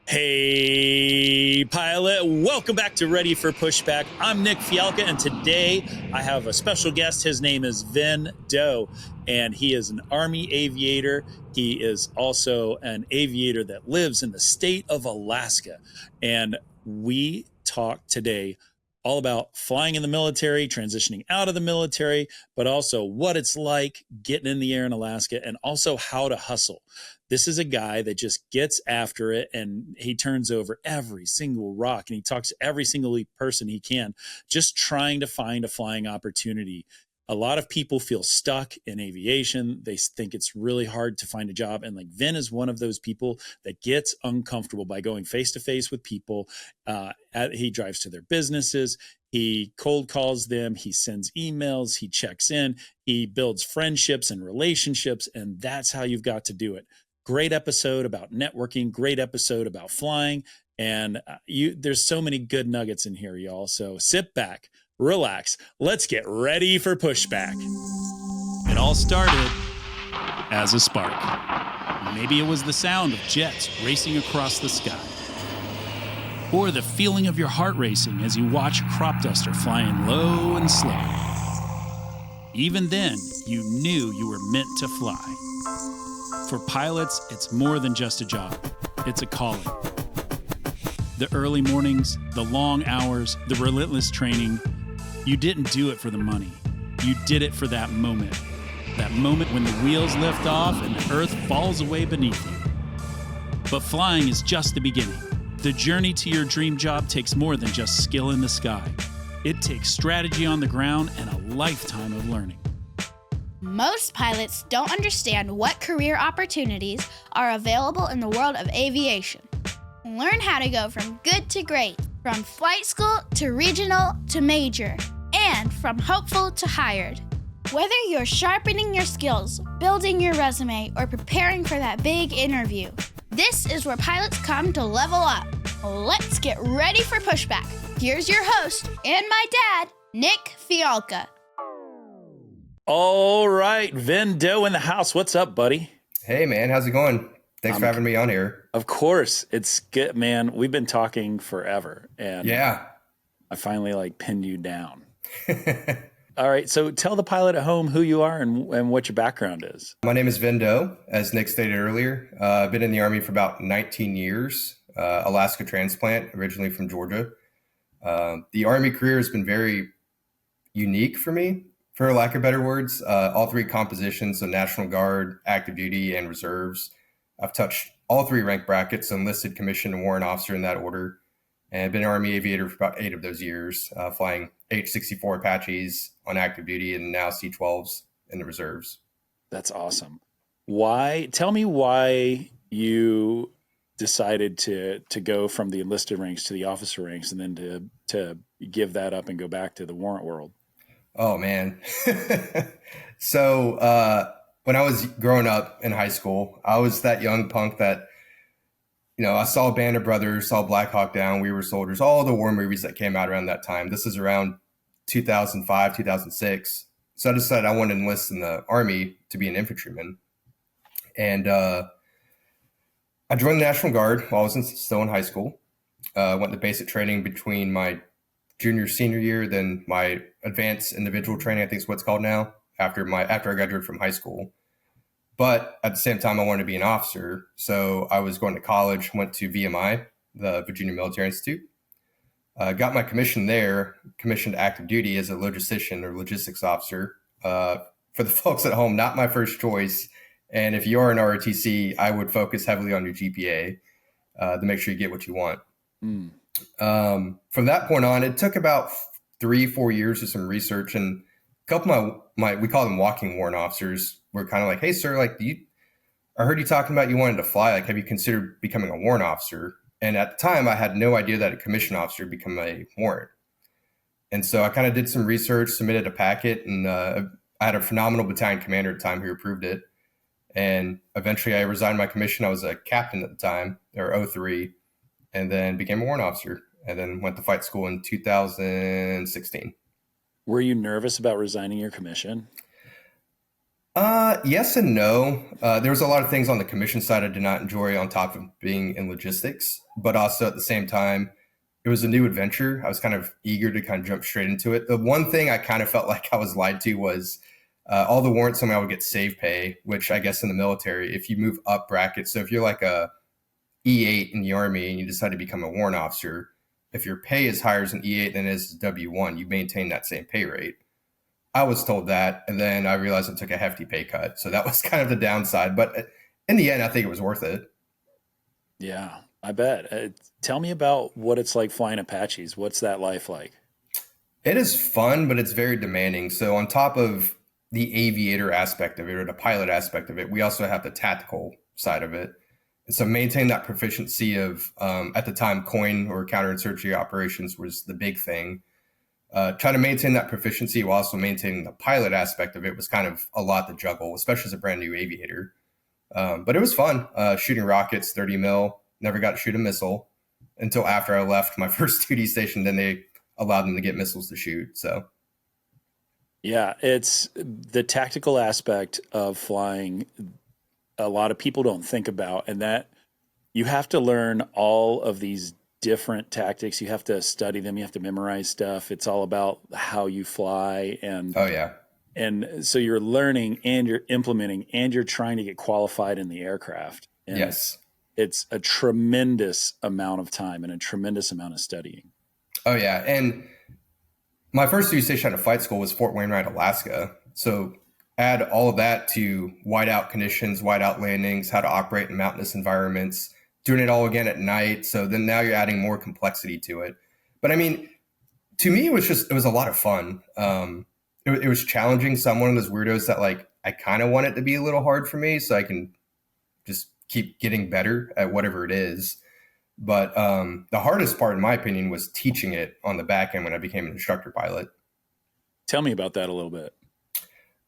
Hey, pilot, welcome back to Ready for Pushback. I'm Nick Fialka, and today I have a special guest. His name is Vinh Do, and he is an Army aviator. He is also an aviator that lives in the state of Alaska. And we talk today all about flying in the military, transitioning out of the military, but also what it's like getting in the air in Alaska, and also how to hustle. This is a guy that just gets after it, and he turns over every single rock, and he talks to every single person he can, just trying to find a flying opportunity. A lot of people feel stuck in aviation. They think it's really hard to find a job. And like Vinh is one of those people that gets uncomfortable by going face to face with people. He drives to their businesses. He cold calls them. He sends emails. He checks in. He builds friendships and relationships. And that's how you've got to do it. Great episode about networking. Great episode about flying. And there's so many good nuggets in here, y'all. So sit back, relax. Let's get ready for Pushback. It all started as a spark. Maybe it was the sound of jets racing across the sky, or the feeling of your heart racing as you watch a crop duster flying low and slow. Even then, you knew you were meant to fly. For pilots, it's more than just a job. It's a calling. The early mornings, the long hours, the relentless training. You didn't do it for the money. You did it for that moment. That moment when the wheels lift off and the earth falls away beneath you. But flying is just the beginning. The journey to your dream job takes more than just skill in the sky. It takes strategy on the ground and a lifetime of learning. Most pilots don't understand what career opportunities are available in the world of aviation. Learn how to go from good to great, from flight school to regional to major, and from hopeful to hired. Whether you're sharpening your skills, building your resume, or preparing for that big interview, this is where pilots come to level up. Let's get ready for Pushback. Here's your host and my dad, Nick Fialka. All right, Vinh Do in the house. What's up, buddy? Hey, man. How's it going? Thanks for having me on here. Of course. It's good, man. We've been talking forever. And yeah, I finally pinned you down. All right. So tell the pilot at home who you are and what your background is. My name is Vinh Do, as Nick stated earlier. I've been in the Army for about 19 years, Alaska transplant, originally from Georgia. The Army career has been very unique for me, for lack of better words. All three compositions, so National Guard, active duty, and reserves. I've touched all three rank brackets, enlisted, commissioned, and warrant officer in that order. And I've been an Army aviator for about 8 of those years, flying H-64 Apaches on active duty and now C-12s in the reserves. That's awesome. Tell me why you decided to go from the enlisted ranks to the officer ranks and then to give that up and go back to the warrant world. Oh, man. So when I was growing up in high school, I was that young punk that, I saw Band of Brothers, saw Black Hawk Down, We Were Soldiers, all the war movies that came out around that time. This is around 2005, 2006. So I decided I wanted to enlist in the Army to be an infantryman. And I joined the National Guard while I was still in high school. Went to basic training between my senior year, then my advanced individual training, I think is what it's called now, after I graduated from high school. But at the same time, I wanted to be an officer. So I was going to college, went to VMI, the Virginia Military Institute. Got my commission there, commissioned active duty as a logistician or logistics officer. For the folks at home, not my first choice. And if you are an ROTC, I would focus heavily on your GPA to make sure you get what you want. From that point on, it took about 3-4 years of some research, and a couple of we call them walking warrant officers were kind of like, hey, sir, I heard you talking about you wanted to fly. Have you considered becoming a warrant officer? And at the time, I had no idea that a commissioned officer would become a warrant. And so I kind of did some research, submitted a packet, and I had a phenomenal battalion commander at the time who approved it. And eventually I resigned my commission. I was a captain at the time, or 03, and then became a warrant officer, and then went to flight school in 2016. Were you nervous about resigning your commission? Yes and no. There was a lot of things on the commission side I did not enjoy on top of being in logistics, but also at the same time, it was a new adventure. I was kind of eager to kind of jump straight into it. The one thing I kind of felt like I was lied to was all the warrants somehow would get save pay, which I guess in the military, if you move up brackets, so if you're like a E8 in the Army and you decide to become a warrant officer, if your pay is higher as an E8 than it is as W1, you maintain that same pay rate. I was told that, and then I realized I took a hefty pay cut. So that was kind of the downside. But in the end, I think it was worth it. Yeah, I bet. Tell me about what it's like flying Apaches. What's that life like? It is fun, but it's very demanding. So on top of the aviator aspect of it or the pilot aspect of it, we also have the tactical side of it. And so maintain that proficiency of, at the time, coin or counterinsurgency operations was the big thing. Try to maintain that proficiency while also maintaining the pilot aspect of it was kind of a lot to juggle, especially as a brand new aviator. But it was fun shooting rockets, 30 mil. Never got to shoot a missile until after I left my first duty station. Then they allowed them to get missiles to shoot. So, yeah, it's the tactical aspect of flying. A lot of people don't think about, and that you have to learn all of these different tactics. You have to study them. You have to memorize stuff. It's all about how you fly. And oh yeah. And so you're learning and you're implementing and you're trying to get qualified in the aircraft. And Yes. It's a tremendous amount of time and a tremendous amount of studying. Oh yeah. And my first duty station out of flight school was Fort Wainwright, Alaska. So add all of that to whiteout conditions, whiteout landings, how to operate in mountainous environments, doing it all again at night. So then now you're adding more complexity to it. But I mean, to me, it was a lot of fun. It was challenging. So I'm one of those weirdos that like, I kind of want it to be a little hard for me so I can just keep getting better at whatever it is. But the hardest part, in my opinion, was teaching it on the back end when I became an instructor pilot. Tell me about that a little bit.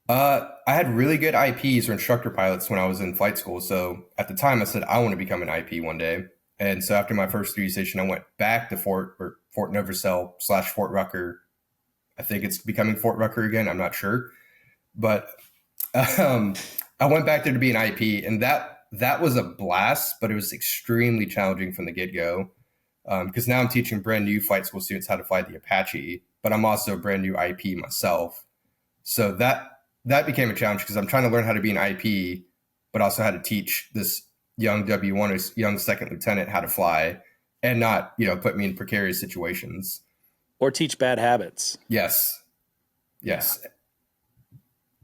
I had really good IPs or instructor pilots when I was in flight school. So at the time I said, I want to become an IP one day. And so after my first duty station, I went back to Fort Novoselov / Fort Rucker. I think it's becoming Fort Rucker again. I'm not sure. But I went back there to be an IP, and that was a blast, but it was extremely challenging from the get-go. Because now I'm teaching brand new flight school students how to fly the Apache, but I'm also a brand new IP myself. So that became a challenge because I'm trying to learn how to be an IP, but also how to teach this young W1 or young second lieutenant how to fly and not, put me in precarious situations. Or teach bad habits. Yes. Yeah.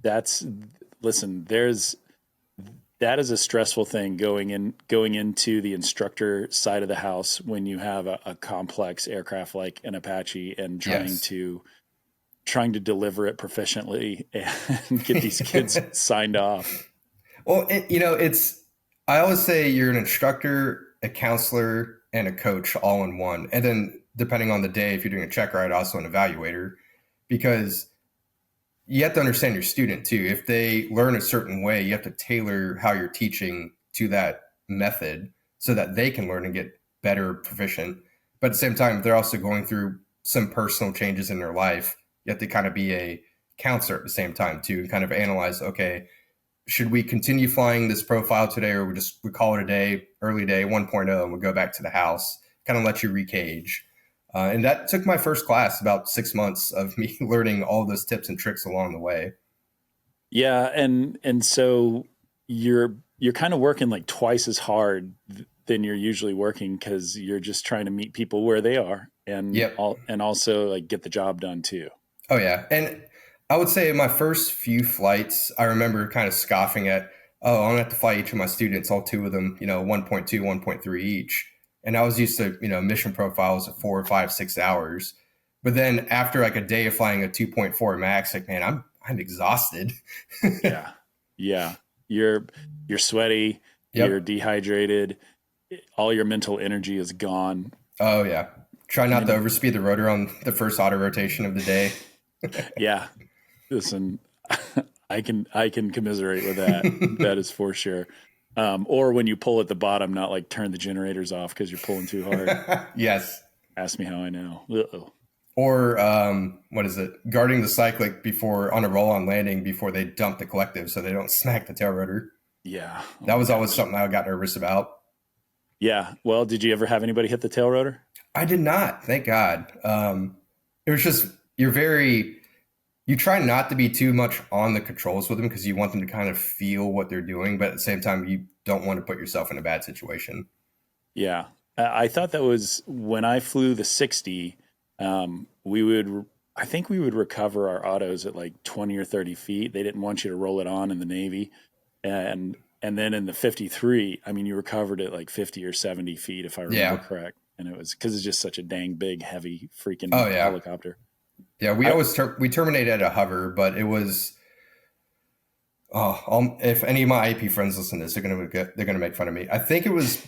That is a stressful thing going into the instructor side of the house when you have a complex aircraft like an Apache and trying to deliver it proficiently and get these kids signed off. Well, I always say you're an instructor, a counselor, and a coach all in one. And then depending on the day, if you're doing a check ride, also an evaluator, because you have to understand your student too. If they learn a certain way, you have to tailor how you're teaching to that method so that they can learn and get better proficient. But at the same time, they're also going through some personal changes in their life. You have to kind of be a counselor at the same time too, and kind of analyze, okay, should we continue flying this profile today, or we call it a day, early day 1.0, and we'll go back to the house, kind of let you recage. And that took my first class about 6 months of me learning all those tips and tricks along the way. Yeah. And so you're kind of working like twice as hard than you're usually working, because you're just trying to meet people where they are and and also like get the job done too. Oh yeah. And I would say my first few flights, I remember kind of scoffing at, I'm going to have to fly each of my students, all two of them, 1.2, 1.3 each. And I was used to, mission profiles of 4, 5, 6 hours. But then after like a day of flying a 2.4 max, like, man, I'm exhausted. Yeah. Yeah. You're sweaty, you're dehydrated, all your mental energy is gone. Oh yeah. Try not to overspeed the rotor on the first auto rotation of the day. Yeah. Listen, I can commiserate with that. That is for sure. Or when you pull at the bottom, not like turn the generators off because you're pulling too hard. Yes. Ask me how I know. Uh-oh. Or what is it? Guarding the cyclic before on a roll-on landing before they dump the collective so they don't smack the tail rotor. Yeah. Oh That was my always gosh. something I got nervous about. Yeah. Well, did you ever have anybody hit the tail rotor? I did not, thank God. It was just you try not to be too much on the controls with them because you want them to kind of feel what they're doing, but at the same time, you don't want to put yourself in a bad situation. Yeah. I thought that was when I flew the 60, I think we would recover our autos at like 20 or 30 feet. They didn't want you to roll it on in the Navy. And then in the 53, I mean, you recovered at like 50 or 70 feet, if I remember correct. And it was because it's just such a dang big, heavy freaking helicopter. Yeah, we terminated at a hover, but it was. If any of my IP friends listen to this, they're gonna make fun of me. I think it was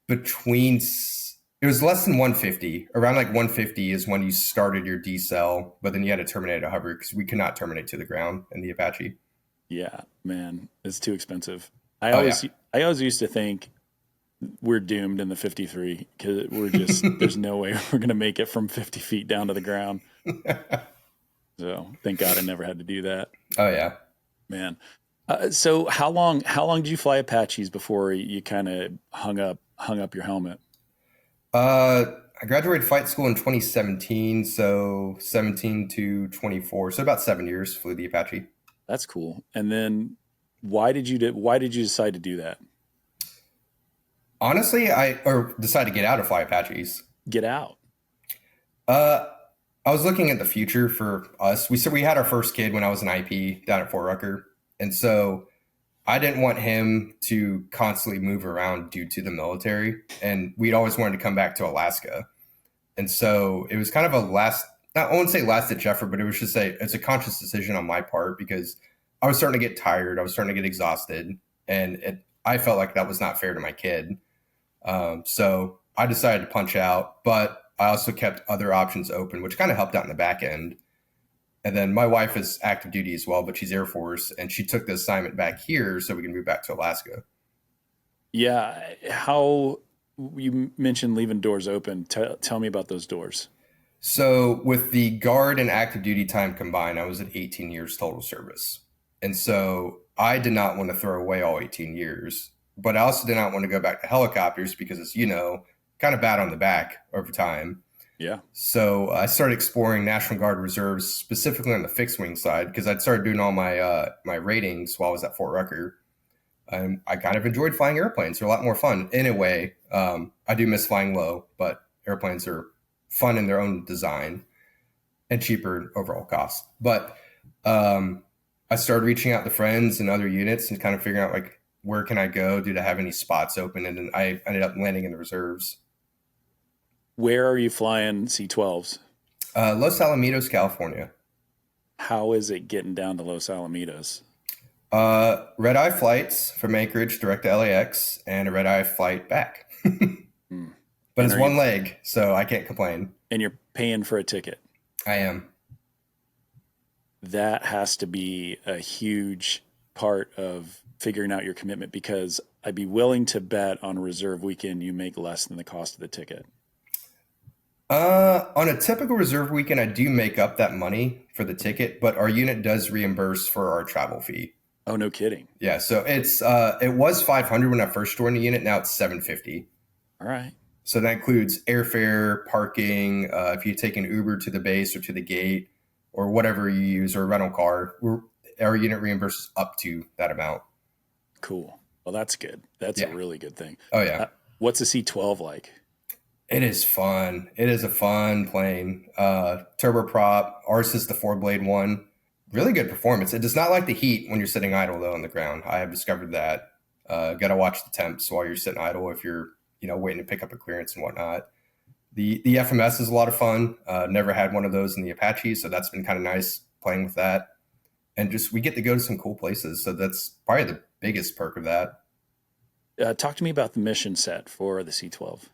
it was less than 150. Around like 150 is when you started your decel, but then you had to terminate at a hover because we could not terminate to the ground in the Apache. Yeah, man, it's too expensive. I always used to think we're doomed in the 53 because there's no way we're going to make it from 50 feet down to the ground. So thank God I never had to do that. Oh yeah, man. So how long did you fly Apaches before you kind of hung up your helmet? I graduated flight school in 2017, so 17 to 24, so about 7 years flew the Apache. That's cool. And then why did you decide to do that? Honestly, I decided to get out of fly Apaches. Get out. I was looking at the future for us. We had our first kid when I was an IP down at Fort Rucker. And so I didn't want him to constantly move around due to the military. And we'd always wanted to come back to Alaska. And so it was kind of I won't say last ditch effort, but it was just it's a conscious decision on my part because I was starting to get tired. I was starting to get exhausted. And I felt like that was not fair to my kid. So I decided to punch out, but I also kept other options open, which kind of helped out in the back end. And then my wife is active duty as well, but she's Air Force, and she took the assignment back here so we can move back to Alaska. Yeah. How you mentioned leaving doors open. Tell me about those doors. So with the guard and active duty time combined, I was at 18 years total service. And so I did not want to throw away all 18 years, but I also did not want to go back to helicopters because, as you know, kind of bad on the back over time. Yeah. So I started exploring National Guard reserves, specifically on the fixed wing side, because I'd started doing all my my ratings while I was at Fort Rucker. I kind of enjoyed flying airplanes. They're a lot more fun in a way. I do miss flying low, but airplanes are fun in their own design and cheaper overall cost. But I started reaching out to friends and other units and kind of figuring out like, where can I go? Do I have any spots open? And then I ended up landing in the reserves. Where are you flying C-12s? Los Alamitos, California. How is it getting down to Los Alamitos? Red-eye flights from Anchorage direct to LAX and a red-eye flight back. But it's one leg, so I can't complain. And you're paying for a ticket. I am. That has to be a huge part of figuring out your commitment, because I'd be willing to bet on a reserve weekend you make less than the cost of the ticket. On a typical reserve weekend, I do make up that money for the ticket, but our unit does reimburse for our travel fee. Oh, no kidding. Yeah, so it was $500 when I first joined the unit. Now it's $750. All right. So that includes airfare, parking, if you take an Uber to the base or to the gate or whatever you use, or a rental car, our unit reimburses up to that amount. Cool. Well, that's good. That's a really good thing. Oh, yeah. What's a C-12 like? It is fun. It is a fun plane. Turboprop. Ours is the 4-blade one. Really good performance. It does not like the heat when you're sitting idle, though, on the ground. I have discovered that. Got to watch the temps while you're sitting idle if you're waiting to pick up a clearance and whatnot. The FMS is a lot of fun. Never had one of those in the Apache, so that's been kind of nice playing with that. And just we get to go to some cool places. So that's probably the biggest perk of that. Talk to me about the mission set for the C-12.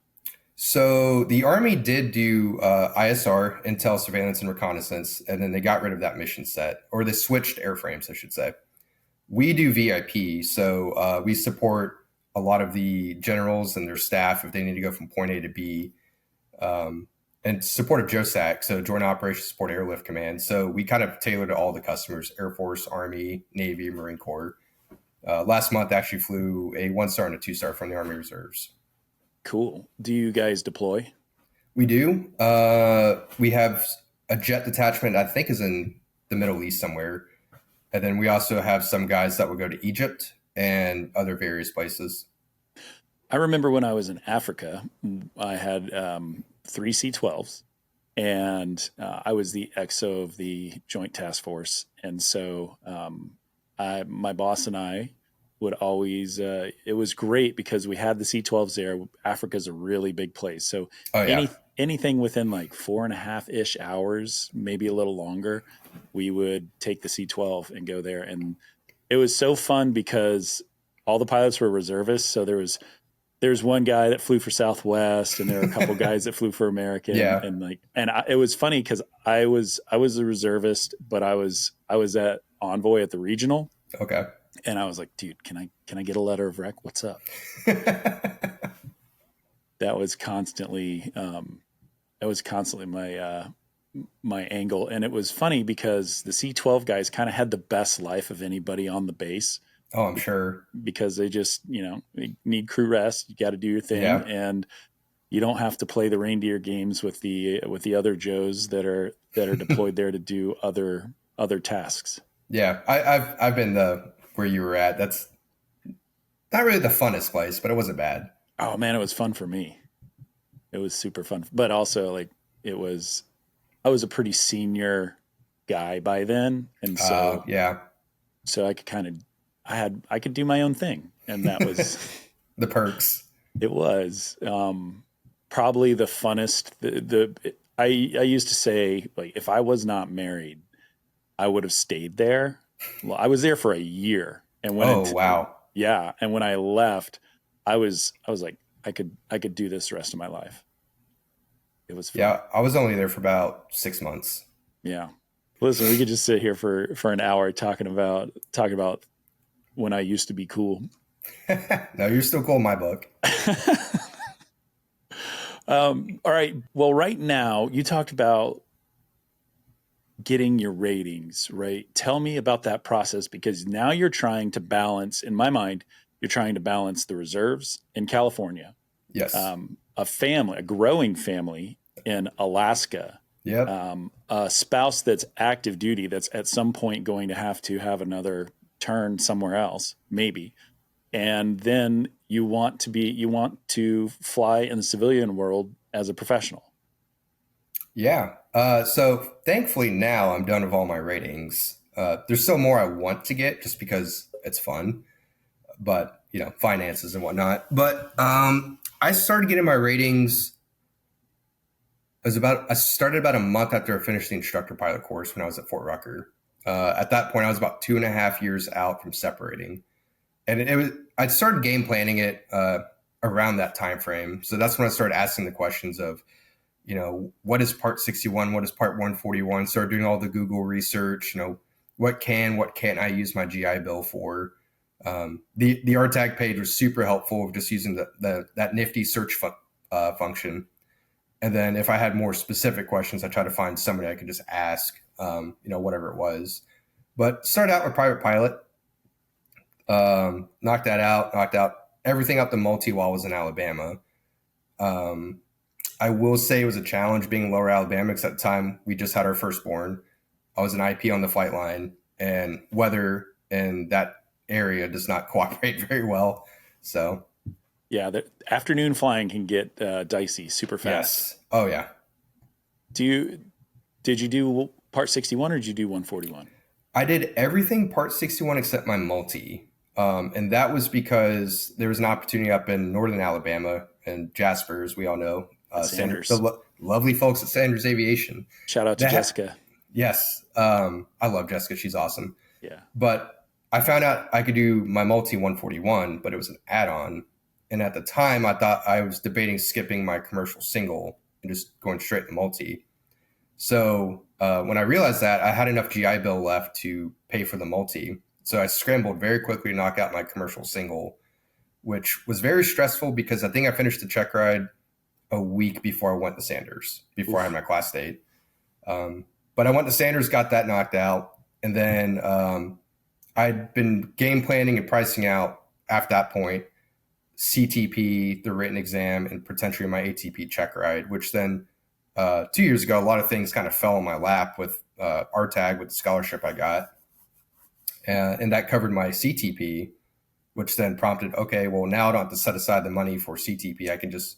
So the Army did do ISR, Intel, Surveillance, and Reconnaissance, and then they got rid of that mission set, or they switched airframes, I should say. We do VIP, so we support a lot of the generals and their staff if they need to go from point A to B. and support of JOSAC, so Joint Operations Support Airlift Command. So we kind of tailor to all the customers: Air Force, Army, Navy, Marine Corps. Last month, actually flew a 1-star and a 2-star from the Army Reserves. Cool. Do you guys deploy? We do. We have a jet detachment, I think, is in the Middle East somewhere. And then we also have some guys that will go to Egypt and other various places. I remember when I was in Africa, I had 3 C-12s, and I was the XO of the Joint Task Force. And so my boss and I would always, it was great because we had the C-12s there. Africa's a really big place. So anything within like 4.5-ish hours, maybe a little longer, we would take the C-12 and go there. And it was so fun because all the pilots were reservists. So there's one guy that flew for Southwest, and there were a couple guys that flew for American. Yeah. It was funny because I was a reservist, but I was at envoy at the regional. Okay. And I was like, dude, can I get a letter of rec? What's up? That was constantly my angle. And it was funny because the C-12 guys kind of had the best life of anybody on the base. Oh, I'm sure. Because they just, they need crew rest. You got to do your thing. Yeah. And you don't have to play the reindeer games with the other Joes that are deployed there to do other tasks. Yeah. I've been where you were at. That's not really the funnest place, but it wasn't bad. Oh man, it was fun for me. It was super fun. But also I was a pretty senior guy by then. And so, so I could I could do my own thing. And that was the perks. It was, probably the funnest. I used to say, like, if I was not married, I would have stayed there. Well, I was there for a year, and wow. Yeah. And when I left, I was like, I could do this the rest of my life. It was fun. Yeah. I was only there for about 6 months. Yeah. Listen, we could just sit here for an hour talking about when I used to be cool. No, you're still cool in my book. All right. Well, right now you talked about getting your ratings, right? Tell me about that process, because now you're trying to balance, in my mind, you're trying to balance the reserves in California. Yes. A growing family in Alaska. Yep. A spouse that's active duty, that's at some point going to have another turn somewhere else, maybe. And then you want to fly in the civilian world as a professional. Yeah. So thankfully now I'm done with all my ratings. There's still more I want to get just because it's fun, but finances and whatnot. But I started getting my ratings. I started about a month after I finished the instructor pilot course when I was at Fort Rucker. At that point, I was about 2.5 years out from separating, and I started game planning it around that time frame. So that's when I started asking the questions of, what is Part 61? What is Part 141? Started doing all the Google research. What can't I use my GI Bill for? The RTAG page was super helpful of just using that nifty search function. And then if I had more specific questions, I tried to find somebody I could just ask, whatever it was. But started out with private pilot, knocked out everything up to multi while I was in Alabama. I will say it was a challenge being in Lower Alabama because at the time we just had our firstborn. I was an IP on the flight line, and weather in that area does not cooperate very well. So yeah, the afternoon flying can get dicey super fast. Yes. Oh yeah. Did you do Part 61 or did you do 141? I did everything Part 61 except my multi. And that was because there was an opportunity up in northern Alabama and Jasper, as we all know. Sanders. The lovely folks at Sanders Aviation. Shout out to Jessica. Yes. I love Jessica. She's awesome. Yeah. But I found out I could do my multi 141, but it was an add-on. And at the time, I thought I was debating skipping my commercial single and just going straight to multi. So when I realized that, I had enough GI Bill left to pay for the multi. So I scrambled very quickly to knock out my commercial single, which was very stressful because I think I finished the check ride a week before I went to Sanders, before I had my class date. But I went to Sanders, got that knocked out. And then I'd been game planning and pricing out after that point, CTP, the written exam, and potentially my ATP check ride, which then 2 years ago, a lot of things kind of fell in my lap with RTAG, with the scholarship I got. And that covered my CTP, which then prompted, okay, well, now I don't have to set aside the money for CTP. I can just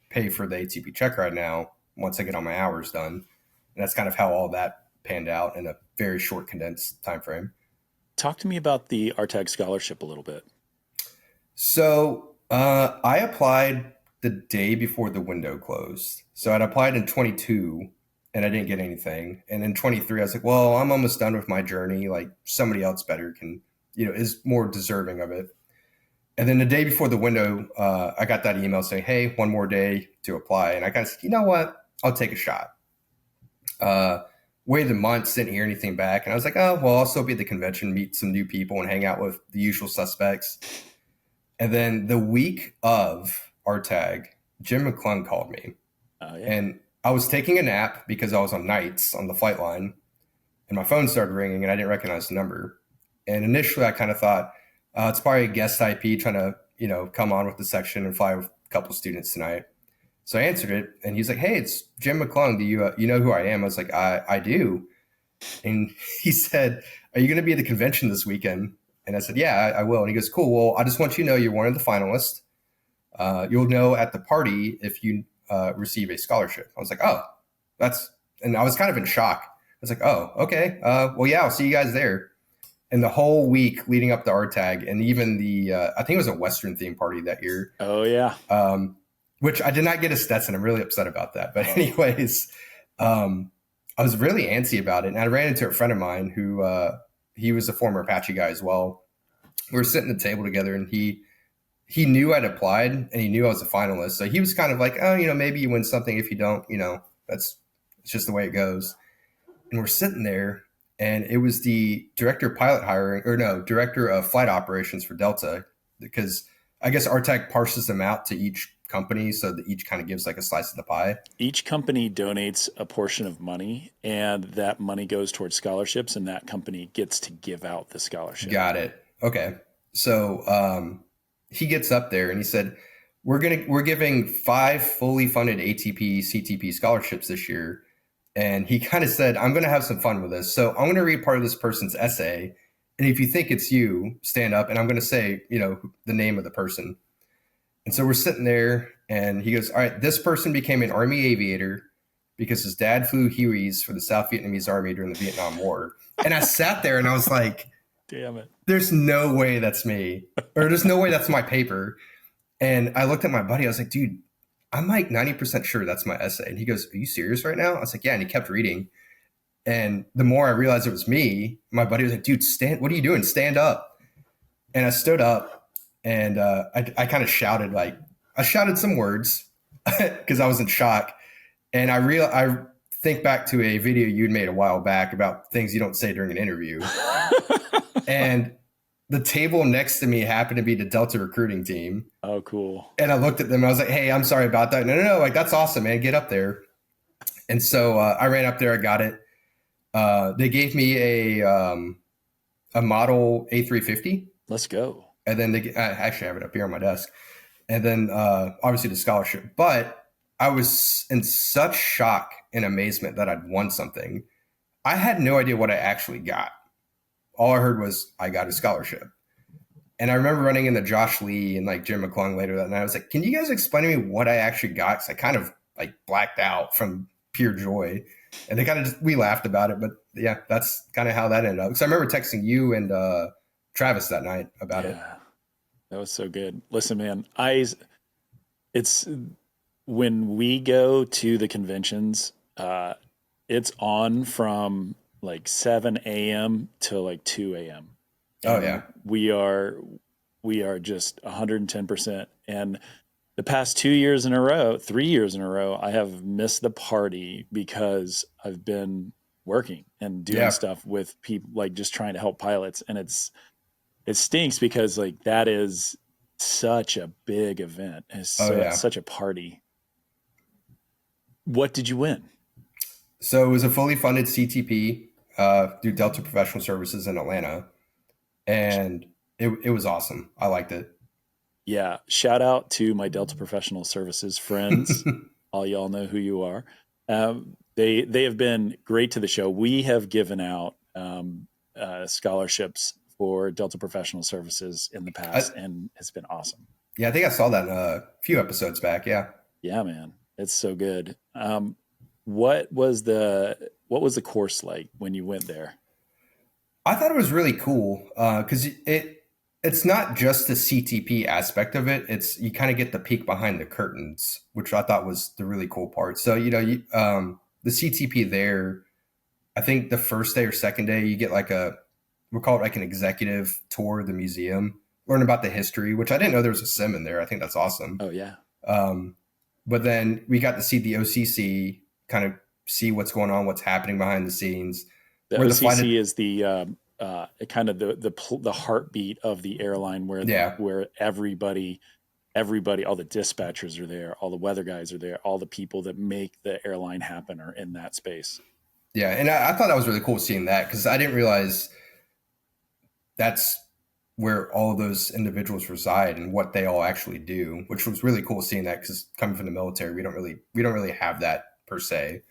pay for the ATP check ride now once I get all my hours done. And that's kind of how all that panned out in a very short, condensed time frame. Talk to me about the RTAG scholarship a little bit. So I applied the day before the window closed. So I'd applied in 22 and I didn't get anything. And in 23, I was like, well, I'm almost done with my journey. Like somebody else better can, is more deserving of it. And then the day before the window, I got that email saying, hey, one more day to apply. And I kind of said, you know what? I'll take a shot. Waited months, didn't hear anything back. And I was like, oh, well, I'll still be at the convention, meet some new people and hang out with the usual suspects. And then the week of RTAG, Jim McClung called me. Oh, yeah. And I was taking a nap because I was on nights on the flight line. And my phone started ringing and I didn't recognize the number. And initially I kind of thought, it's probably a guest IP trying to, come on with the section and fly with a couple students tonight. So I answered it and he's like, hey, it's Jim McClung. Do you know who I am? I was like, I do. And he said, are you going to be at the convention this weekend? And I said, yeah, I will. And he goes, cool. Well, I just want you to know you're one of the finalists. You'll know at the party if you receive a scholarship. I was like, oh, and I was kind of in shock. I was like, oh, okay. Well, yeah, I'll see you guys there. And the whole week leading up to RTAG and even I think it was a Western theme party that year. Oh, yeah. Which I did not get a Stetson. I'm really upset about that. But anyways, I was really antsy about it. And I ran into a friend of mine who he was a former Apache guy as well. We were sitting at the table together and he knew I'd applied and he knew I was a finalist. So he was kind of like, oh, maybe you win something. If you don't, it's just the way it goes. And we're sitting there and it was the director of flight operations for Delta, because I guess RTAG parses them out to each company so that each kind of gives like a slice of the pie. Each company donates a portion of money and that money goes towards scholarships and that company gets to give out the scholarship. Got it. Okay. So he gets up there and he said, we're giving 5 fully funded ATP-CTP scholarships this year. And he kind of said, I'm going to have some fun with this. So I'm going to read part of this person's essay. And if you think it's you, stand up and I'm going to say, the name of the person. And so we're sitting there and he goes, all right, this person became an Army aviator because his dad flew Hueys for the South Vietnamese Army during the Vietnam War. And I sat there and I was like, damn it. There's no way that's me, or there's no way that's my paper. And I looked at my buddy. I was like, dude, I'm like 90% sure that's my essay. And he goes, are you serious right now? I was like, yeah. And he kept reading. And the more I realized it was me, my buddy was like, dude, what are you doing? Stand up. And I stood up. And I kind of shouted, I shouted some words because I was in shock. And I think back to a video you'd made a while back about things you don't say during an interview. And the table next to me happened to be the Delta recruiting team. Oh, cool. And I looked at them and I was like, hey, I'm sorry about that. No, like, that's awesome, man. Get up there. And so I ran up there. I got it. They gave me a model A350. Let's go. And then I actually have it up here on my desk. And then obviously the scholarship. But I was in such shock and amazement that I'd won something. I had no idea what I actually got. All I heard was I got a scholarship. And I remember running into Josh Lee and like Jim McClung later that night. I was like, can you guys explain to me what I actually got? Because I kind of like blacked out from pure joy. And they kind of we laughed about it. But yeah, that's kind of how that ended up. So I remember texting you and Travis that night about it. That was so good. Listen, man, it's when we go to the conventions, it's on from like 7 a.m. till like 2 a.m. Oh yeah. We are just 110%. And the past 3 years in a row, I have missed the party because I've been working and doing stuff with people, like just trying to help pilots. And it stinks because like that is such a big event. It's such a party. What did you win? So it was a fully funded CTP through Delta Professional Services in Atlanta, and it was awesome. I liked it. Yeah. Shout out to my Delta Professional Services friends. All y'all know who you are. They have been great to the show. We have given out scholarships for Delta Professional Services in the past, and it's been awesome. Yeah, I think I saw that a few episodes back. Yeah. Yeah, man, it's so good. What was the course like when you went there? I thought it was really cool because it's not just the CTP aspect of it. It's you kind of get the peek behind the curtains, which I thought was the really cool part. So the CTP there, I think the first day or second day you get we'll call it like an executive tour of the museum, learn about the history, which I didn't know there was a sim in there. I think that's awesome. Oh yeah. But then we got to see the OCC, kind of see what's going on, what's happening behind the scenes. The OCC is the kind of the heartbeat of the airline, where everybody, all the dispatchers are there, all the weather guys are there, all the people that make the airline happen are in that space. Yeah, and I thought that was really cool seeing that because I didn't realize that's where all those individuals reside and what they all actually do, which was really cool seeing that because coming from the military, we don't really have that per se.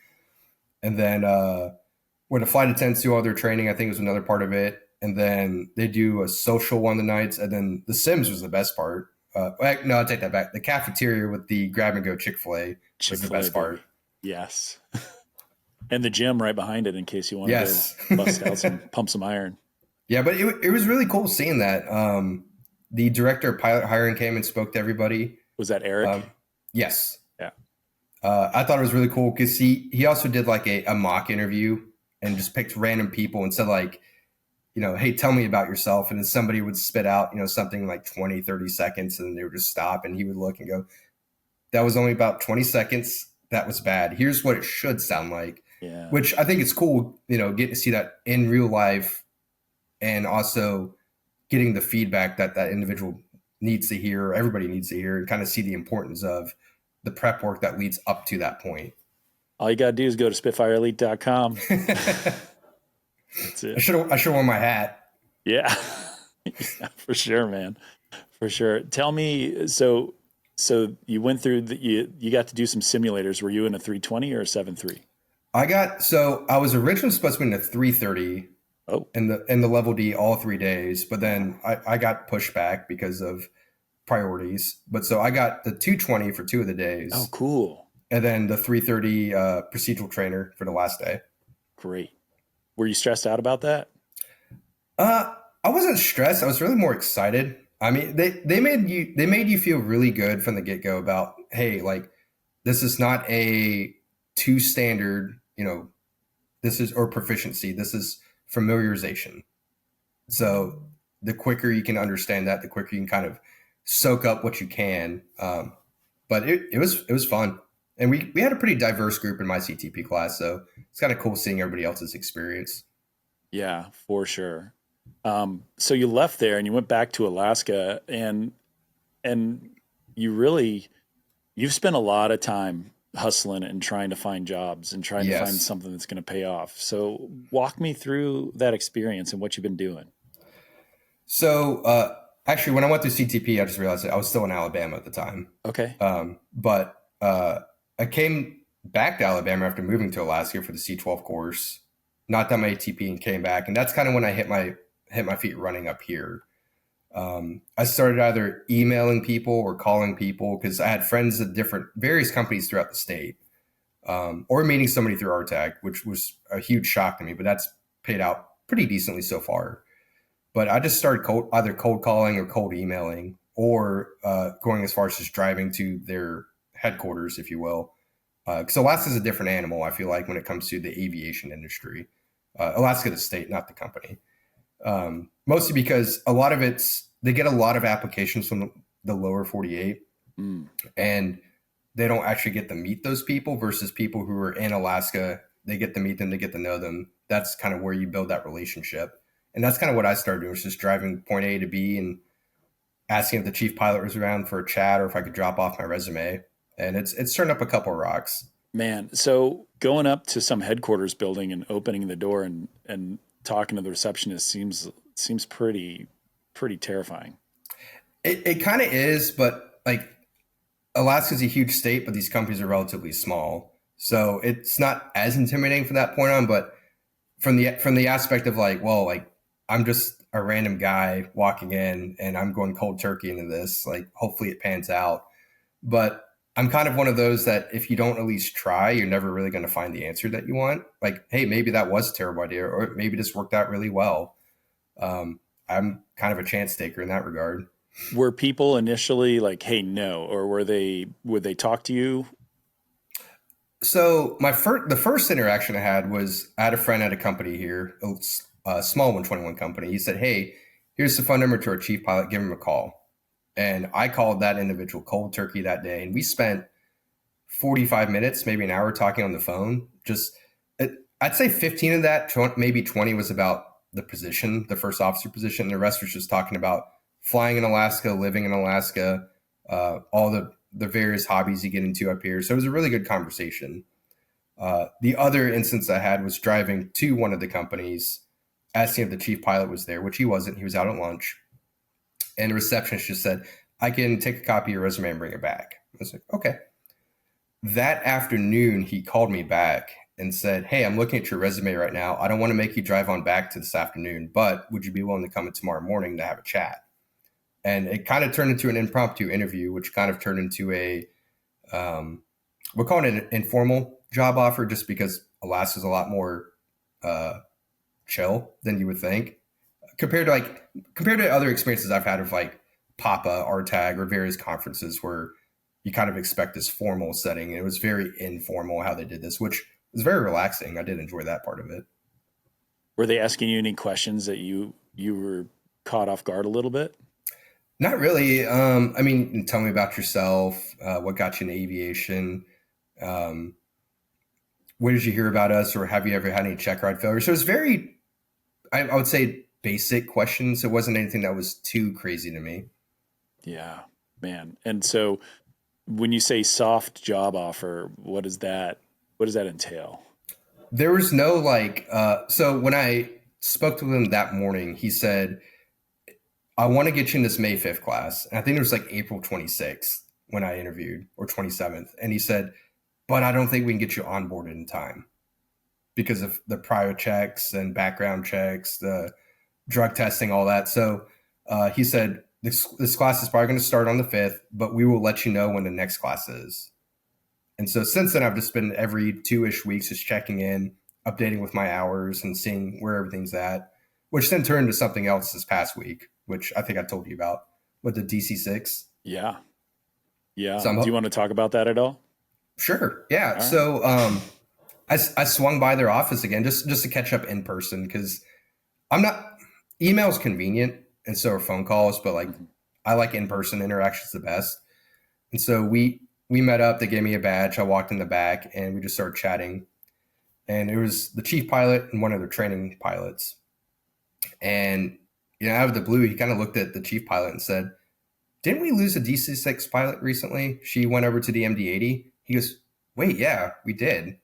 And then where the flight attendants do all their training, I think was another part of it. And then they do a social one of the nights, and then the Sims was the best part. No, I'll take that back. The cafeteria with the grab and go Chick-fil-A was the best part. Yes. And the gym right behind it in case you want to bust out pump some iron. Yeah, but it was really cool seeing that. The director of pilot hiring came and spoke to everybody. Was that Eric? Yes. Yeah. I thought it was really cool because he also did like a mock interview and just picked random people and said like, hey, tell me about yourself. And then somebody would spit out, something like 20, 30 seconds and they would just stop and he would look and go, that was only about 20 seconds. That was bad. Here's what it should sound like. Yeah. Which I think it's cool, getting to see that in real life and also getting the feedback that individual needs to hear, everybody needs to hear, and kind of see the importance of the prep work that leads up to that point. All you got to do is go to SpitfireElite.com. That's it. I should wear my hat. Yeah. Yeah, for sure, man. For sure. Tell me, so you went through you got to do some simulators. Were you in a 320 or a 7.3? I was originally supposed to be in a 330. Oh. In the level D all 3 days, but then I got pushed back because of priorities. But so I got the 220 for 2 of the days. Oh, cool. And then the 330 procedural trainer for the last day. Great. Were you stressed out about that? I wasn't stressed. I was really more excited. I mean, they made you feel really good from the get-go about, hey, like this is not a 2 standard, this is or proficiency. This is familiarization. So the quicker you can understand that, the quicker you can kind of soak up what you can. But it was fun. And we had a pretty diverse group in my CTP class. So it's kind of cool seeing everybody else's experience. Yeah, for sure. So you left there and you went back to Alaska and you've spent a lot of time hustling and trying to find jobs and trying to find something that's going to pay off. So walk me through that experience and what you've been doing. So actually, when I went through CTP, I just realized that I was still in Alabama at the time. Okay. But I came back to Alabama after moving to Alaska for the C12 course, knocked down my ATP and came back. And that's kind of when I hit my feet running up here. I started either emailing people or calling people because I had friends at various companies throughout the state, or meeting somebody through RTAG, which was a huge shock to me, but that's paid out pretty decently so far. But I just started either cold calling or cold emailing or going as far as just driving to their headquarters, if you will. Because Alaska is a different animal, I feel like, when it comes to the aviation industry. Alaska, the state, not the company. Mostly because a lot of they get a lot of applications from the lower 48 and they don't actually get to meet those people versus people who are in Alaska. They get to meet them, they get to know them. That's kind of where you build that relationship. And that's kind of what I started doing, was just driving point A to B and asking if the chief pilot was around for a chat or if I could drop off my resume. And it's turned up a couple of rocks. Man, so going up to some headquarters building and opening the door and talking to the receptionist seems pretty terrifying. It kind of is, but like Alaska's a huge state, but these companies are relatively small. So it's not as intimidating from that point on, but from the aspect of like, well, like I'm just a random guy walking in and I'm going cold turkey into this, like hopefully it pans out. But I'm kind of one of those that if you don't at least try, you're never really going to find the answer that you want. Like, hey, maybe that was a terrible idea, or maybe this worked out really well. I'm kind of a chance taker in that regard. Were people initially like, "Hey, no," or would they talk to you? So the first interaction I had was I had a friend at a company here, a small 121 company. He said, "Hey, here's the phone number to our chief pilot. Give him a call." And I called that individual cold turkey that day, and we spent 45 minutes, maybe an hour talking on the phone. I'd say 15 of that, maybe 20 was about the position, the first officer position. The rest was just talking about flying in Alaska, living in Alaska, all the various hobbies you get into up here. So it was a really good conversation. The other instance I had was driving to one of the companies, asking if the chief pilot was there, which he wasn't. He was out at lunch. And the receptionist just said, "I can take a copy of your resume and bring it back." I was like, okay. That afternoon, he called me back and said, "Hey, I'm looking at your resume right now. I don't want to make you drive on back to this afternoon, but would you be willing to come in tomorrow morning to have a chat?" And it kind of turned into an impromptu interview, which kind of turned into we're calling it an informal job offer just because Alaska's a lot more chill than you would think compared to other experiences I've had of like PAPA, RTAG, or various conferences where you kind of expect this formal setting. It was very informal how they did this, which was very relaxing. I did enjoy that part of it. Were they asking you any questions that you were caught off guard a little bit? Not really. I mean, tell me about yourself. What got you into aviation? Where did you hear about us, or have you ever had any check ride failures? So it was very, I would say, basic questions. It wasn't anything that was too crazy to me. Yeah, man. And so when you say soft job offer, what does that entail? There was no like, so when I spoke to him that morning, he said, "I want to get you in this May 5th class." And I think it was like April 26th when I interviewed, or 27th. And he said, "But I don't think we can get you onboarded in time because of the prior checks and background checks, the drug testing, all that." So he said, this class is probably going to start on the 5th, but we will let you know when the next class is. And so since then, I've just been every 2-ish weeks just checking in, updating with my hours and seeing where everything's at, which then turned to something else this past week, which I think I told you about with the DC-6. Yeah. Yeah. So do you want to talk about that at all? Sure. Yeah. Right. So I swung by their office again just to catch up in person because email's convenient and so are phone calls, but like I like in-person interactions the best. And so we met up. They gave me a badge. I walked in the back and we just started chatting. And it was the chief pilot and one of their training pilots. And out of the blue, he kind of looked at the chief pilot and said, "Didn't we lose a DC-6 pilot recently? She went over to the MD-80." He goes, "Wait, yeah, we did." And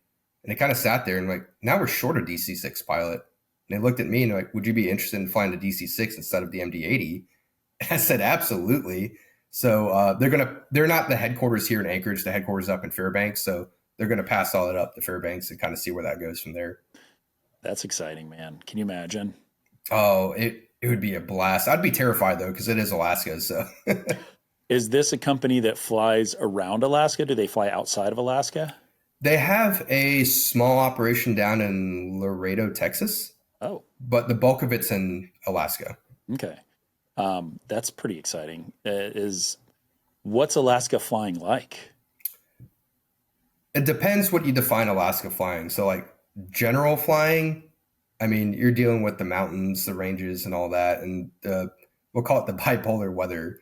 they kind of sat there and like, now we're short a DC-6 pilot. And they looked at me and like, "Would you be interested in flying the DC-6 instead of the MD-80? And I said, "Absolutely." So they're not the headquarters here in Anchorage, the headquarters up in Fairbanks. So they're going to pass all that up to Fairbanks and kind of see where that goes from there. That's exciting, man. Can you imagine? Oh, it would be a blast. I'd be terrified though, because it is Alaska. So is this a company that flies around Alaska? Do they fly outside of Alaska? They have a small operation down in Laredo, Texas. Oh, but the bulk of it's in Alaska. Okay. That's pretty exciting. What's Alaska flying like? It depends what you define Alaska flying. So like general flying, I mean, you're dealing with the mountains, the ranges and all that. And we'll call it the bipolar weather.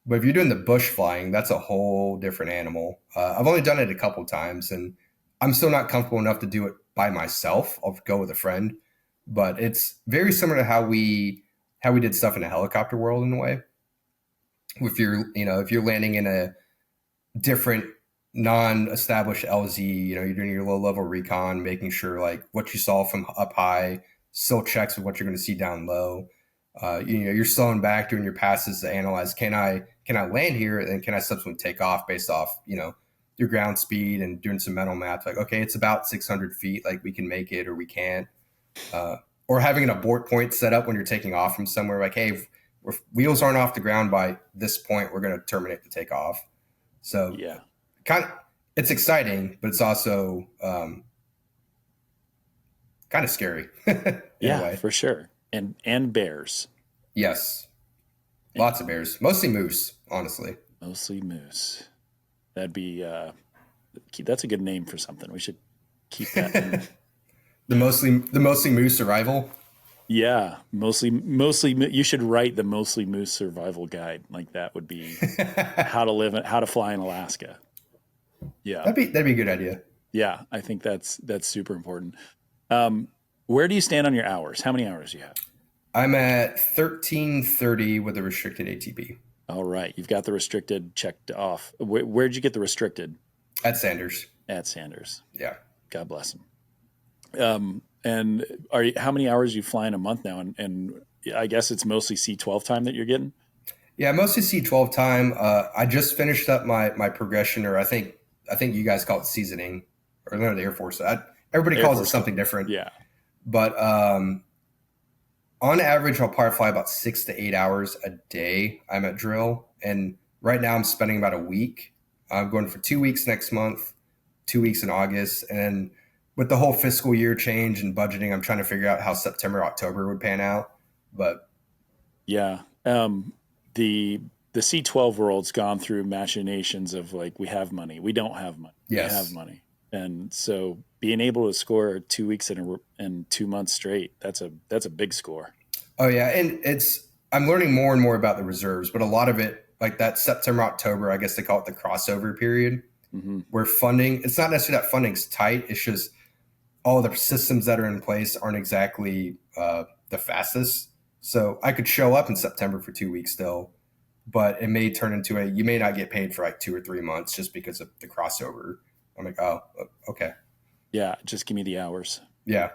But if you're doing the bush flying, that's a whole different animal. I've only done it a couple times and I'm still not comfortable enough to do it by myself. I'll go with a friend, but it's very similar to how we did stuff in a helicopter world in a way. If you're landing in a different non-established LZ, you're doing your low-level recon, making sure like what you saw from up high still checks with what you're going to see down low. You're slowing back, doing your passes to analyze, can I land here, and can I subsequently take off based off, your ground speed, and doing some mental math, like, okay, it's about 600 feet, like we can make it or we can't. Or having an abort point set up when you're taking off from somewhere, like, hey, if wheels aren't off the ground by this point, we're going to terminate the takeoff. So Yeah. It's exciting, but it's also kind of scary. Yeah, for sure. And bears. Yes. Lots of bears. Mostly moose, honestly. Mostly moose. That'd be that's a good name for something. We should keep that in. The mostly moose survival. Yeah, mostly. You should write the mostly moose survival guide. Like that would be how to fly in Alaska. Yeah, that'd be a good idea. Yeah, I think that's super important. Where do you stand on your hours? How many hours do you have? I'm at 1330 with a restricted ATP. All right, you've got the restricted checked off. Where'd you get the restricted? At Sanders. At Sanders. Yeah. God bless him. And how many hours are you flying a month now? And I guess it's mostly C12 time that you're getting? Yeah, mostly C12 time. I just finished up my progression, or I think you guys call it seasoning, or no, the Air Force. Everybody calls it something different. Yeah. But on average, I'll probably fly about 6 to 8 hours a day. I'm at drill. And right now I'm spending about a week. I'm going for 2 weeks next month, 2 weeks in August. And with the whole fiscal year change and budgeting, I'm trying to figure out how September, October would pan out. But yeah, the C12 world's gone through machinations of like, we have money, we don't have money, yes. We have money. And so being able to score 2 weeks in 2 months straight, that's a big score. Oh yeah. And I'm learning more and more about the reserves, but a lot of it, like that September, October, I guess they call it the crossover period, where funding, it's not necessarily that funding's tight. It's just all the systems that are in place aren't exactly the fastest. So I could show up in September for 2 weeks still, but it may turn into you may not get paid for like 2 or 3 months just because of the crossover. I'm like, oh, okay. Yeah, just give me the hours. Yeah.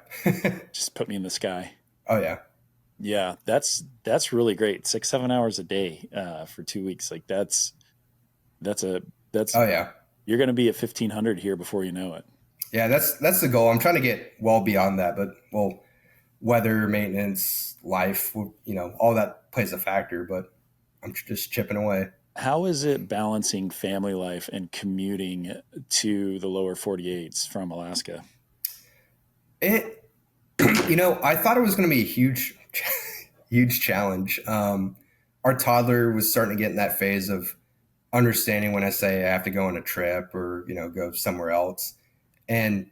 Just put me in the sky. Oh yeah. Yeah, that's really great. 6-7 hours a day for 2 weeks. Like that's oh yeah. You're going to be at 1,500 here before you know it. Yeah, that's the goal. I'm trying to get well beyond that, but weather, maintenance, life, all that plays a factor, but I'm just chipping away. How is it balancing family life and commuting to the lower 48s from Alaska? I thought it was going to be a huge, huge challenge. Our toddler was starting to get in that phase of understanding when I say I have to go on a trip or, go somewhere else. And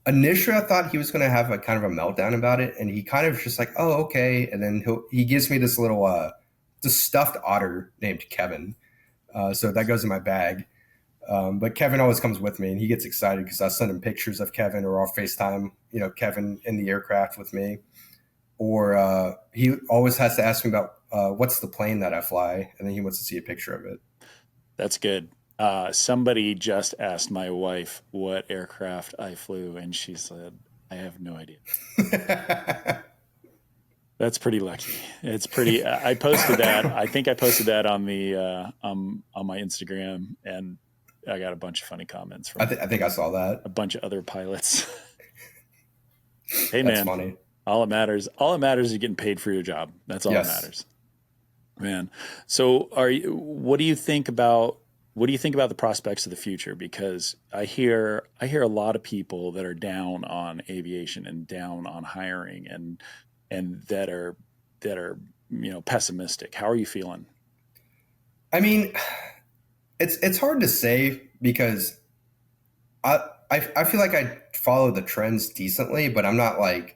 initially I thought he was going to have a kind of a meltdown about it. And he kind of just like, oh, okay. And then he gives me this little, the stuffed otter named Kevin. So that goes in my bag. But Kevin always comes with me and he gets excited because I send him pictures of Kevin, or I'll FaceTime, Kevin in the aircraft with me. Or he always has to ask me about what's the plane that I fly. And then he wants to see a picture of it. That's good. Somebody just asked my wife what aircraft I flew, and she said, I have no idea. That's pretty lucky. It's pretty. I posted that. I think I posted that on the on my Instagram, and I got a bunch of funny comments from. I think I saw that. A bunch of other pilots. Hey That's man, funny. All that matters is you're getting paid for your job. That's all that matters, man. So, what do you think about the prospects of the future? Because I hear a lot of people that are down on aviation and down on hiring and that are pessimistic. How are you feeling? I mean, it's hard to say because I feel like I follow the trends decently, but I'm not like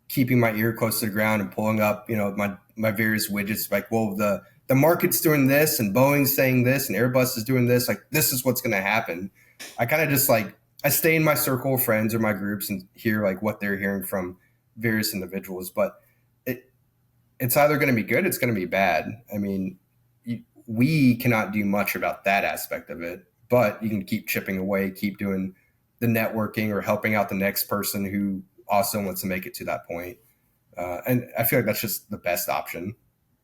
keeping my ear close to the ground and pulling up, my various widgets. Like, well, the market's doing this and Boeing's saying this and Airbus is doing this. Like, this is what's going to happen. I kind of just I stay in my circle of friends or my groups and hear like what they're hearing from various individuals, but it's either going to be good, it's going to be bad. I mean, we cannot do much about that aspect of it, but you can keep chipping away, keep doing the networking or helping out the next person who also wants to make it to that point. And I feel like that's just the best option.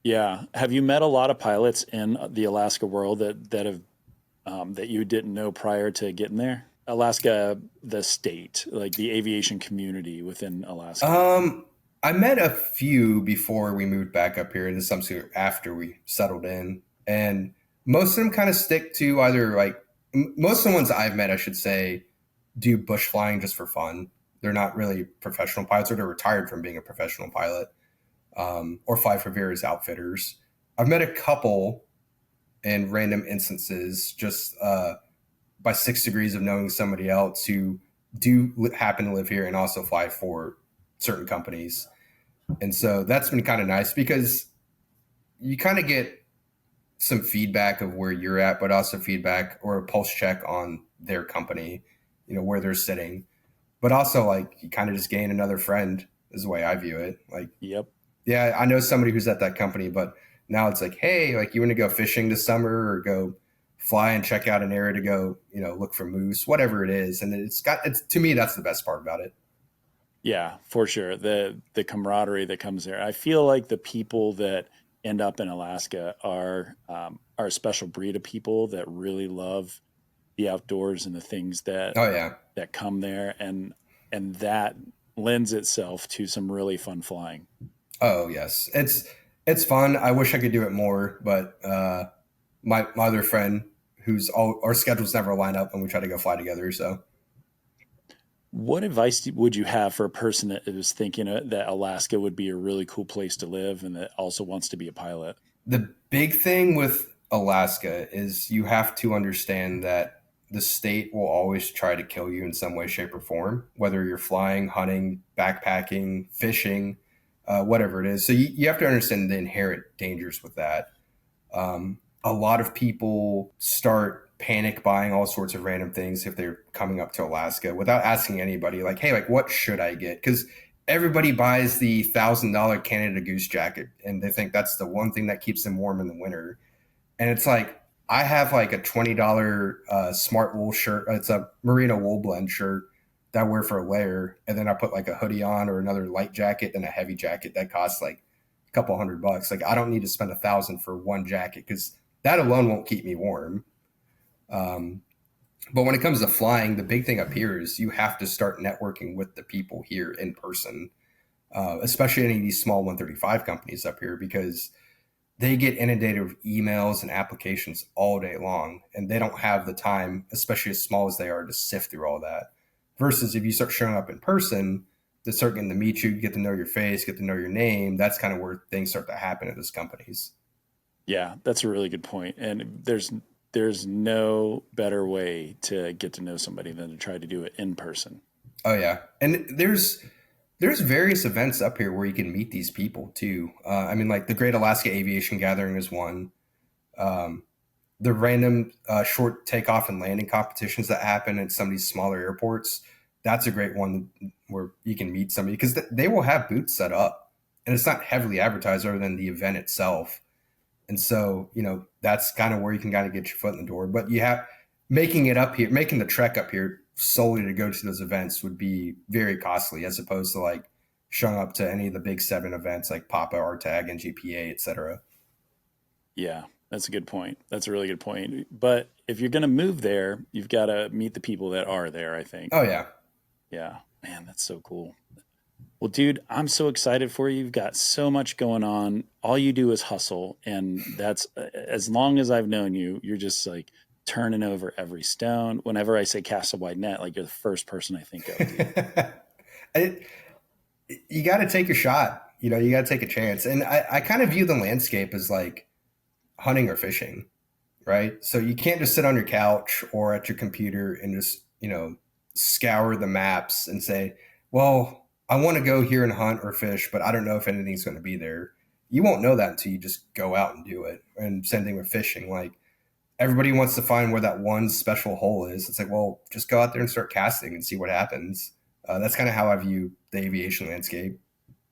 Yeah. Have you met a lot of pilots in the Alaska world that have that you didn't know prior to getting there? Alaska, the state, like the aviation community within Alaska. I met a few before we moved back up here, and some after we settled in, and most of them kind of stick to either like most of the ones I've met, I should say, do bush flying just for fun. They're not really professional pilots, or they're retired from being a professional pilot, or fly for various outfitters. I've met a couple in random instances, just by 6 degrees of knowing somebody else who do happen to live here and also fly for certain companies. And so that's been kind of nice because you kind of get some feedback of where you're at, but also feedback or a pulse check on their company, where they're sitting. But also, like, you kind of just gain another friend is the way I view it. Like, Yep. yeah, I know somebody who's at that company, but now it's like, hey, like, you want to go fishing this summer or go fly and check out an area to go, look for moose, whatever it is. And it's to me, that's the best part about it. Yeah, for sure. The camaraderie that comes there. I feel like the people that end up in Alaska are a special breed of people that really love the outdoors and the things that Oh yeah, that come there, and that lends itself to some really fun flying. oh yes, it's fun. I wish I could do it more, but my other friend, who's all our schedules never line up when we try to go fly together. So What advice would you have for a person that is thinking that Alaska would be a really cool place to live and that also wants to be a pilot? the big thing with Alaska is you have to understand that the state will always try to kill you in some way, shape, or form, whether you're flying, hunting, backpacking, fishing, whatever it is. So you have to understand the inherent dangers with that. A lot of people start panic buying all sorts of random things if they're coming up to Alaska without asking anybody, like, hey, like, what should I get? Because everybody buys the $1,000 Canada Goose jacket and they think that's the one thing that keeps them warm in the winter. And it's like, I have like a $20 smart wool shirt. It's a merino wool blend shirt that I wear for a layer. And then I put like a hoodie on or another light jacket and a heavy jacket that costs like a couple $100. Like, I don't need to spend $1,000 for one jacket because that alone won't keep me warm. But when it comes to flying, the big thing up here is you have to start networking with the people here in person, especially any of these small 135 companies up here, because they get inundated with emails and applications all day long, and they don't have the time, especially as small as they are, to sift through all that. Versus if you start showing up in person, they start getting to meet you, get to know your face, get to know your name. That's kind of where things start to happen at those companies. Yeah, that's a really good point. And there's no better way to get to know somebody than to try to do it in person. Oh yeah, and there's various events up here where you can meet these people too. I mean, like the Great Alaska Aviation Gathering is one. The random short takeoff and landing competitions that happen at some of these smaller airports. That's a great one where you can meet somebody because they will have booths set up, and it's not heavily advertised other than the event itself. And so, that's kind of where you can kind of get your foot in the door. But you have making the trek up here solely to go to those events would be very costly as opposed to like showing up to any of the big 7 events like PAPA, RTAG, and GPA, etc. Yeah, that's a good point. That's a really good point. But if you're going to move there, you've got to meet the people that are there, I think. Oh, yeah. Yeah, man, that's so cool. Well, dude, I'm so excited for you. You've got so much going on. All you do is hustle. And that's as long as I've known you, you're just like turning over every stone. Whenever I say cast a wide net, like you're the first person I think of. You got to take a shot. You got to take a chance. And I kind of view the landscape as like hunting or fishing, right? So you can't just sit on your couch or at your computer and just, scour the maps and say, well, I want to go here and hunt or fish, but I don't know if anything's going to be there. You won't know that until you just go out and do it. And same thing with fishing. Like everybody wants to find where that one special hole is. It's like, well, just go out there and start casting and see what happens. That's kind of how I view the aviation landscape.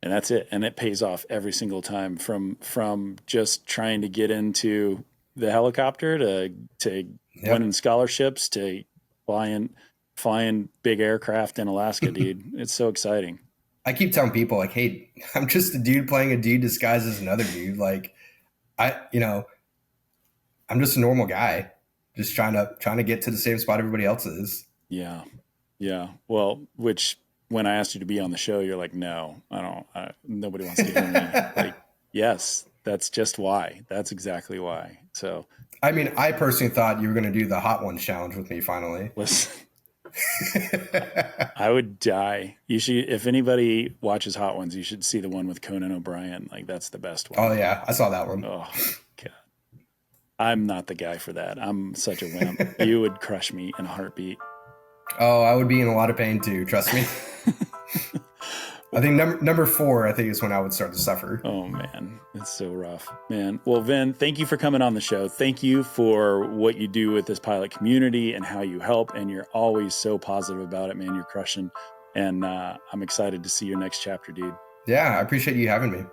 And that's it. And it pays off every single time from just trying to get into the helicopter to winning scholarships to flying big aircraft in Alaska, dude. It's so exciting. I keep telling people like, hey, I'm just a dude playing a dude disguised as another dude. Like I'm just a normal guy, just trying to get to the same spot everybody else is. Yeah. Yeah. Well, which when I asked you to be on the show, you're like, no, I don't, nobody wants to hear me. Like, yes, that's just why. That's exactly why. So, I mean, I personally thought you were going to do the Hot Ones challenge with me finally. Listen, I would die. You should, if anybody watches Hot Ones, you should see the one with Conan O'Brien. Like, that's the best one. Oh yeah, I saw that one. Oh God, I'm not the guy for that. I'm such a wimp. You would crush me in a heartbeat. Oh, I would be in a lot of pain too. Trust me. I think number 4, I think, is when I would start to suffer. Oh man, it's so rough, man. Well, Vin, thank you for coming on the show. Thank you for what you do with this pilot community and how you help. And you're always so positive about it, man. You're crushing. And I'm excited to see your next chapter, dude. Yeah, I appreciate you having me.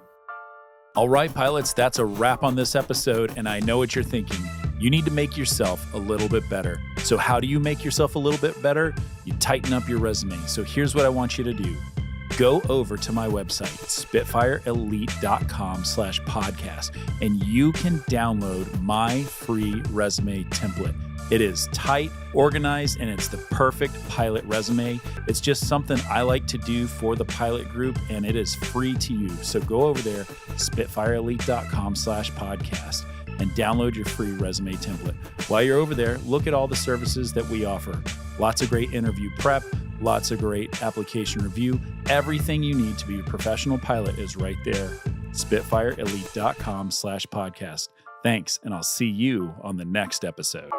All right, pilots, that's a wrap on this episode. And I know what you're thinking. You need to make yourself a little bit better. So how do you make yourself a little bit better? You tighten up your resume. So here's what I want you to do. Go over to my website, spitfireelite.com/podcast, and you can download my free resume template. It is tight, organized, and it's the perfect pilot resume. It's just something I like to do for the pilot group, and it is free to you. So go over there, spitfireelite.com/podcast, and download your free resume template. While you're over there, look at all the services that we offer. Lots of great interview prep, lots of great application review. Everything you need to be a professional pilot is right there. spitfireelite.com/podcast. Thanks, and I'll see you on the next episode.